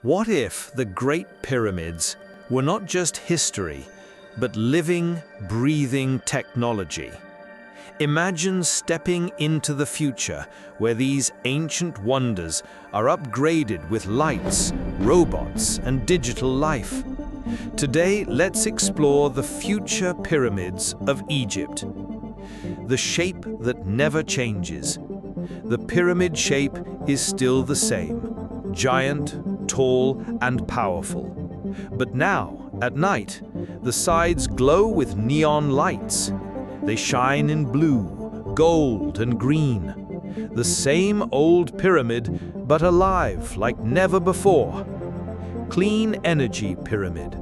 What if the Great Pyramids were not just history, but living, breathing technology? Imagine stepping into the future where these ancient wonders are upgraded with lights, robots, and digital life. Today, let's explore the future pyramids of Egypt. The shape that never changes. The pyramid shape is still the same, giant, tall, and powerful. But now, at night, the sides glow with neon lights. They shine in blue, gold, and green. The same old pyramid, but alive like never before. Clean Energy Pyramid.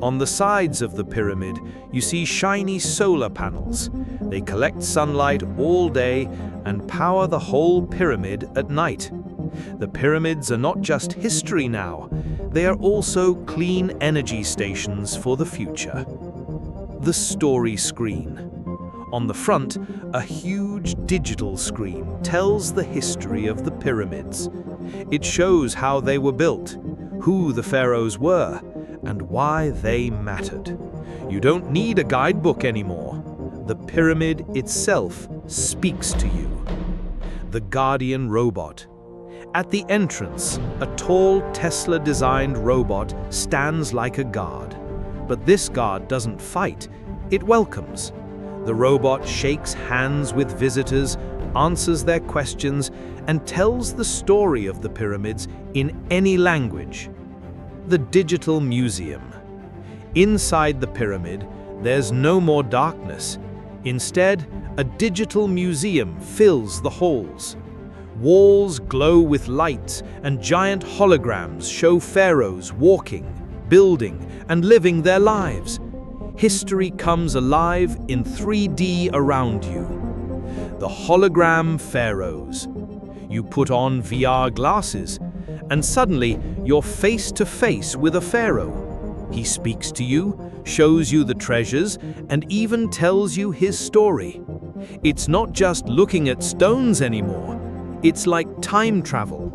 On the sides of the pyramid, you see shiny solar panels. They collect sunlight all day and power the whole pyramid at night. The pyramids are not just history now, they are also clean energy stations for the future. The story screen. On the front, a huge digital screen tells the history of the pyramids. It shows how they were built, who the pharaohs were, and why they mattered. You don't need a guidebook anymore. The pyramid itself speaks to you. The Guardian Robot. At the entrance, a tall Tesla-designed robot stands like a guard. But this guard doesn't fight, it welcomes. The robot shakes hands with visitors, answers their questions, and tells the story of the pyramids in any language. The Digital Museum. Inside the pyramid, there's no more darkness. Instead, a digital museum fills the halls. Walls glow with light, and giant holograms show pharaohs walking, building, and living their lives. History comes alive in 3D around you. The hologram pharaohs. You put on VR glasses, and suddenly you're face to face with a pharaoh. He speaks to you, shows you the treasures, and even tells you his story. It's not just looking at stones anymore. It's like time travel.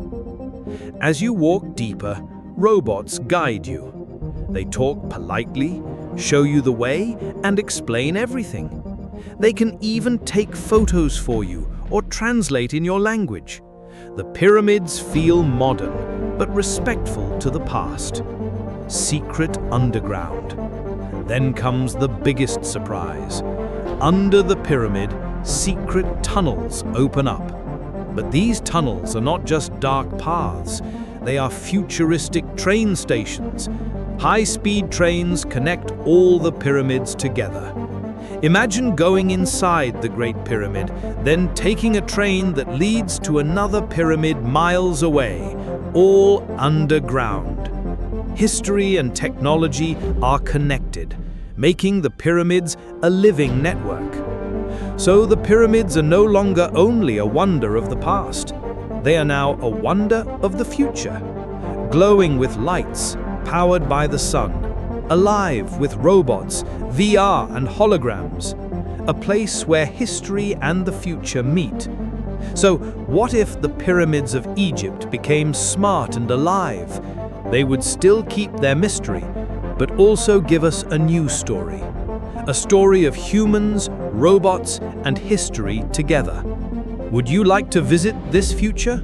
As you walk deeper, robots guide you. They talk politely, show you the way, and explain everything. They can even take photos for you or translate in your language. The pyramids feel modern, but respectful to the past. Secret underground. Then comes the biggest surprise. Under the pyramid, secret tunnels open up. But these tunnels are not just dark paths. They are futuristic train stations. High-speed trains connect all the pyramids together. Imagine going inside the Great Pyramid, then taking a train that leads to another pyramid miles away, all underground. History and technology are connected, making the pyramids a living network. So the pyramids are no longer only a wonder of the past. They are now a wonder of the future, glowing with lights, powered by the sun, alive with robots, VR and holograms, a place where history and the future meet. So what if the pyramids of Egypt became smart and alive? They would still keep their mystery, but also give us a new story. A story of humans, robots, and history together. Would you like to visit this future?